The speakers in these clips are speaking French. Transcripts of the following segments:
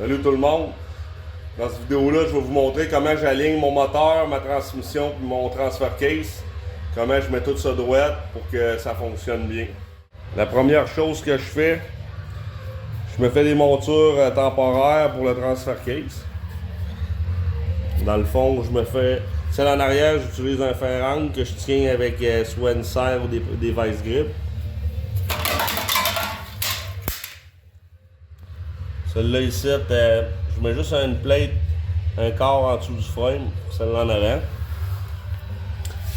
Salut tout le monde! Dans cette vidéo-là, je vais vous montrer comment j'aligne mon moteur, ma transmission et mon transfer case. Comment je mets tout ça droit pour que ça fonctionne bien. La première chose que je fais, je me fais des montures temporaires pour le transfer case. Dans le fond, je me fais... Celle en arrière, j'utilise un fer angle que je tiens avec soit une serre ou des vice grips. Celle-là ici, je mets juste une plate, un quart en dessous du frame, celle-là en avant.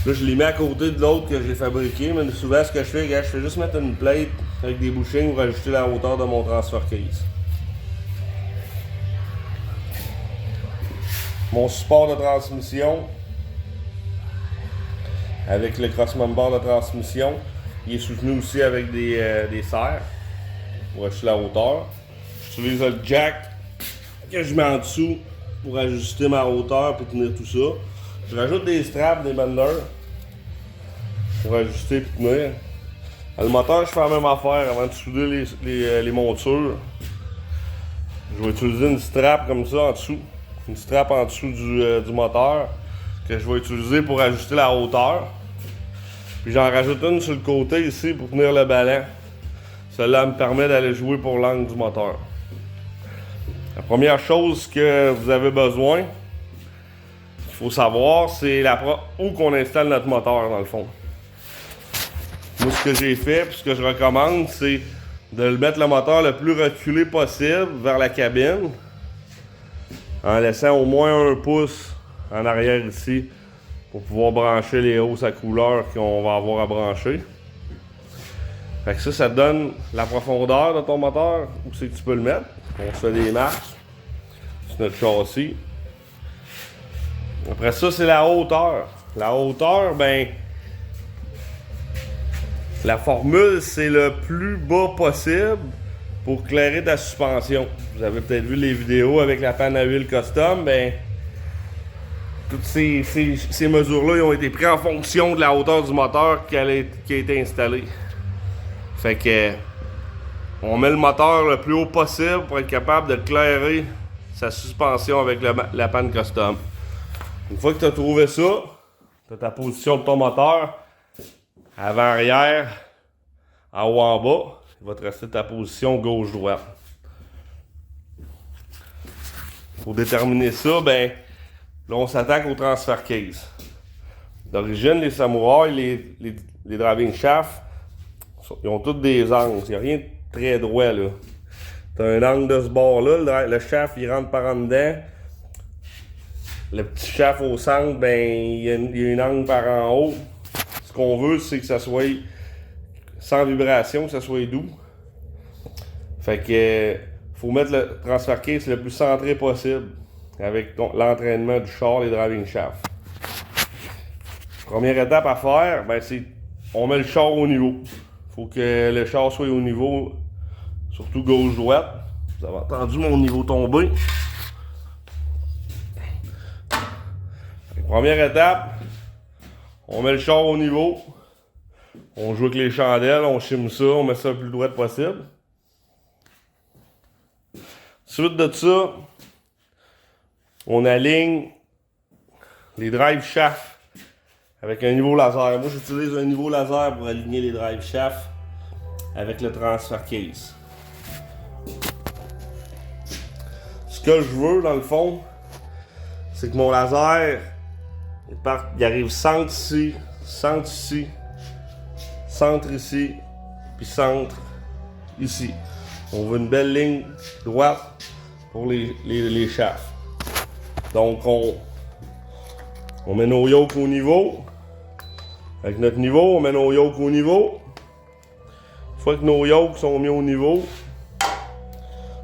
Là, je les mets à côté de l'autre que j'ai fabriqué, mais souvent, ce que je fais juste mettre une plate avec des bushings pour ajouter la hauteur de mon transfer case. Mon support de transmission, avec le cross member de transmission, il est soutenu aussi avec des serres pour ajouter la hauteur. J'utilise le jack que je mets en dessous pour ajuster ma hauteur et tenir tout ça. Je rajoute des straps, des benders pour ajuster et tenir. Le moteur, je fais la même affaire avant de souder les montures. Je vais utiliser une strap comme ça en dessous. Une strap en dessous du moteur que je vais utiliser pour ajuster la hauteur. Puis j'en rajoute une sur le côté ici pour tenir le ballon. Cela me permet d'aller jouer pour l'angle du moteur. La première chose que vous avez besoin, qu'il faut savoir, c'est où qu'on installe notre moteur dans le fond. Moi, ce que j'ai fait, puis ce que je recommande, c'est de mettre le moteur le plus reculé possible vers la cabine, en laissant au moins 1 pouce en arrière ici, pour pouvoir brancher les hausses à couleur qu'on va avoir à brancher. Fait que ça donne la profondeur de ton moteur, où c'est que tu peux le mettre. On se fait des marches sur notre châssis. Après ça, c'est la hauteur. La hauteur, ben, la formule, c'est le plus bas possible pour clairer ta suspension. Vous avez peut-être vu les vidéos avec la panne à huile custom, ben, toutes ces mesures-là, ils ont été prises en fonction de la hauteur du moteur qui a été installée. Fait que on met le moteur le plus haut possible pour être capable de clairer sa suspension avec la panne custom. Une fois que tu as trouvé ça, tu as ta position de ton moteur, avant-arrière, en haut, en bas. Il va te rester ta position gauche-droite. Pour déterminer ça, ben, là on s'attaque au transfer case. D'origine, les samouraïs, les driving shafts, ils ont tous des angles. Il n'y a rien de très droit là. Tu as un angle de ce bord-là, le shaft il rentre par en dedans. Le petit shaft au centre, ben il y a une angle par en haut. Ce qu'on veut, c'est que ça soit sans vibration, que ça soit doux. Fait que faut mettre le transfer case le plus centré possible avec l'entraînement du char, les driving shafts. Première étape à faire, ben c'est on met le char au niveau. Faut que le char soit au niveau, surtout gauche-droite. Vous avez entendu mon niveau tomber. Première étape, on met le char au niveau. On joue avec les chandelles, on chime ça, on met ça le plus droit possible. Suite de ça, on aligne les drive shafts avec un niveau laser. Moi, j'utilise un niveau laser pour aligner les drive shafts avec le transfer case. Ce que je veux, dans le fond, c'est que mon laser, il arrive centre ici, centre ici, centre ici, puis centre ici. On veut une belle ligne droite pour les shafts. Donc, on met nos yokes au niveau. Avec notre niveau, on met nos yokes au niveau. Une fois que nos yokes sont mis au niveau,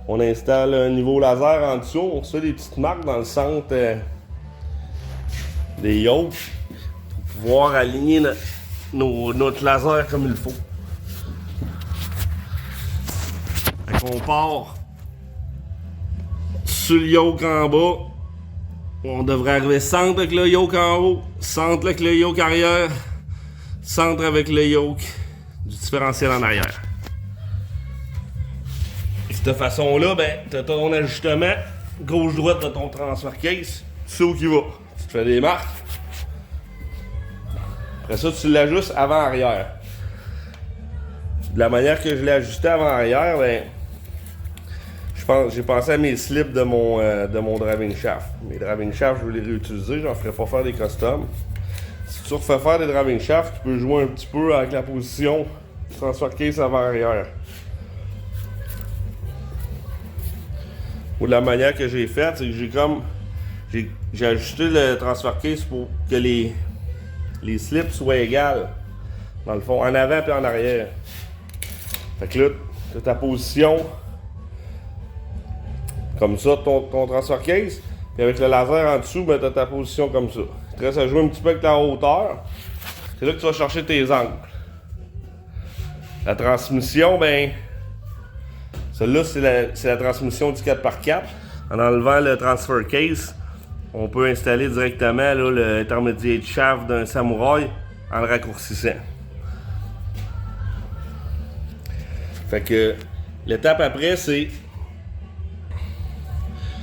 on installe un niveau laser en dessous. On se fait des petites marques dans le centre des yokes pour pouvoir aligner notre laser comme il faut. Fait qu'on part sur le yoke en bas. On devrait arriver centre avec le yoke en haut, centre avec le yoke arrière, centre avec le yoke du différentiel en arrière. cette façon-là, ben, tu as ton ajustement gauche-droite de ton transfert case. Tu sais où il va. Tu te fais des marques. Après ça, tu l'ajustes avant-arrière. De la manière que je l'ai ajusté avant-arrière, ben, j'ai pensé à mes slips de mon driving shaft. Mes driving shafts, je veux les réutiliser, j'en ferai pas faire des customs. Si tu refais faire des driving shafts, tu peux jouer un petit peu avec la position du transfer case avant-arrière. Ou de la manière que j'ai faite, c'est que j'ai ajusté le transfer case pour que les slips soient égales. Dans le fond, en avant et en arrière. Fait que là, tu as ta position comme ça, ton transfer case. Puis avec le laser en dessous, ben, tu as ta position comme ça. Il te reste à jouer un petit peu avec la hauteur. C'est là que tu vas chercher tes angles. La transmission, ben, celle-là, c'est la transmission du 4x4. En enlevant le transfer case, on peut installer directement là, l'intermediate shaft d'un Samurai en le raccourcissant. Fait que l'étape après, c'est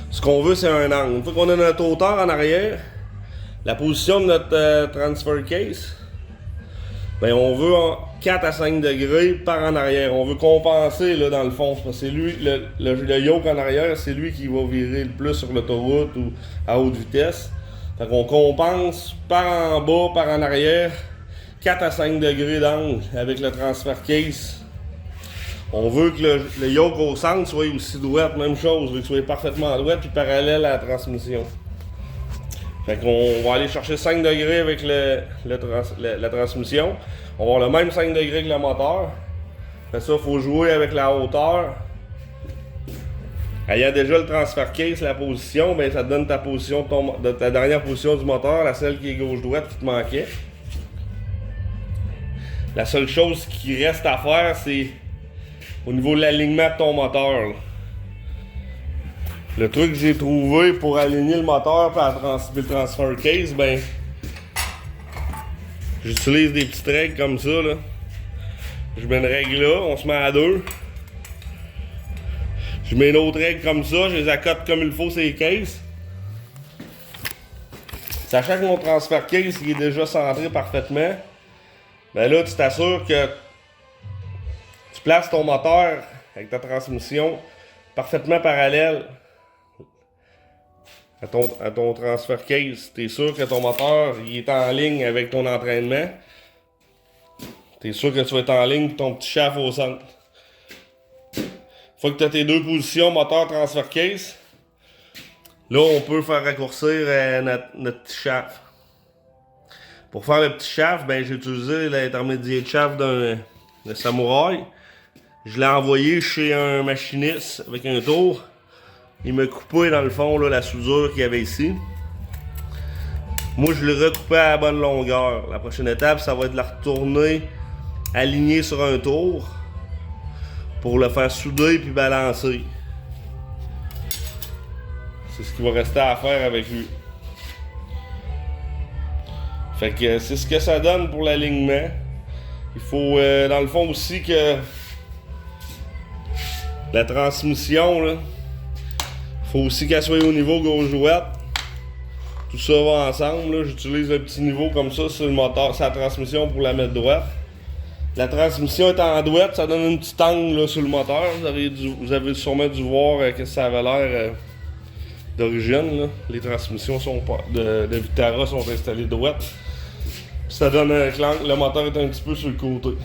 ce qu'on veut, c'est un angle. Une fois qu'on a notre hauteur en arrière, la position de notre transfer case, ben on veut en 4 à 5 degrés par en arrière. On veut compenser là, dans le fond. Parce que c'est lui, le yoke en arrière, c'est lui qui va virer le plus sur l'autoroute ou à haute vitesse. Fait qu'on compense par en bas, par en arrière, 4 à 5 degrés d'angle avec le transfer case. On veut que le yoke au centre soit aussi droit, même chose, veut qu'il soit parfaitement droit puis parallèle à la transmission. Fait qu'on va aller chercher 5 degrés avec la transmission. On va avoir le même 5 degrés que le moteur. Fait ça, il faut jouer avec la hauteur. Ayant déjà le transfer case, la position, ben ça te donne ta position de ta dernière position du moteur, la celle qui est gauche-droite qui te manquait. La seule chose qui reste à faire, c'est au niveau de l'alignement de ton moteur. Là. Le truc que j'ai trouvé pour aligner le moteur et le transfer case, ben j'utilise des petites règles comme ça. Là. Je mets une règle là, on se met à deux. Je mets une autre règle comme ça, je les accote comme il faut ces cases. Sachant que mon transfer case il est déjà centré parfaitement, ben là tu t'assures que tu places ton moteur avec ta transmission parfaitement parallèle à ton transfer case. Tu es sûr que ton moteur il est en ligne avec ton entraînement. Tu es sûr que tu vas être en ligne avec ton petit shaft au centre. Une fois que tu as tes deux positions, moteur, transfer case, là on peut faire raccourcir notre petit shaft. Pour faire le petit shaft, ben, j'ai utilisé l'intermediate shaft d'un Samurai. Je l'ai envoyé chez un machiniste avec un tour. Il m'a coupé dans le fond là, la soudure qu'il y avait ici. Moi je l'ai recoupé à la bonne longueur. La prochaine étape, ça va être de la retourner aligner sur un tour pour le faire souder puis balancer. C'est ce qu'il va rester à faire avec lui. Fait que c'est ce que ça donne pour l'alignement. Il faut dans le fond aussi que la transmission, là, faut aussi qu'elle soit au niveau gauche-droite. Tout ça va ensemble. J'utilise un petit niveau comme ça sur le moteur, sur la transmission pour la mettre droite. La transmission est en droite, ça donne une petite angle là, sur le moteur. Vous avez sûrement dû voir que ça avait l'air d'origine. Les transmissions de Vitara sont installées droites. Ça donne un clan, le moteur est un petit peu sur le côté.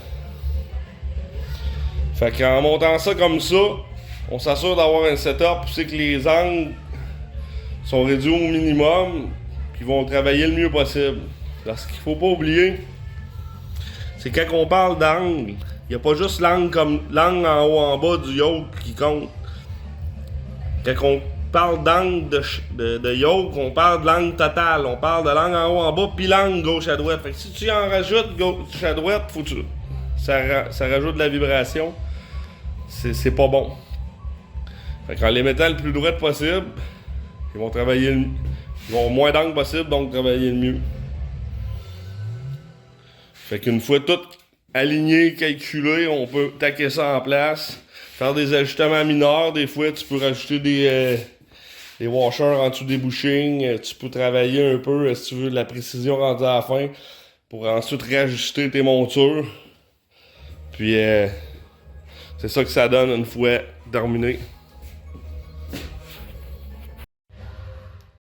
Fait qu'en montant ça comme ça, on s'assure d'avoir un setup c'est que les angles sont réduits au minimum puis vont travailler le mieux possible. Parce qu'il faut pas oublier, c'est quand on parle d'angle, il n'y a pas juste l'angle en haut en bas du yoke qui compte. Quand on parle d'angle de yoke, on parle de l'angle total. On parle de l'angle en haut en bas puis l'angle gauche à droite. Fait que si tu en rajoutes gauche à droite, faut que ça rajoute de la vibration. C'est pas bon. Fait qu'en les mettant le plus droit possible, ils vont travailler ils vont avoir moins d'angle possible, donc travailler le mieux. Fait qu'une fois tout aligné, calculé, on peut taquer ça en place. faire des ajustements mineurs. Des fois, tu peux rajouter des washers en dessous des bushings. Tu peux travailler un peu, si tu veux, de la précision rendue à la fin pour ensuite réajuster tes montures. Puis, c'est ça que ça donne une fois terminé.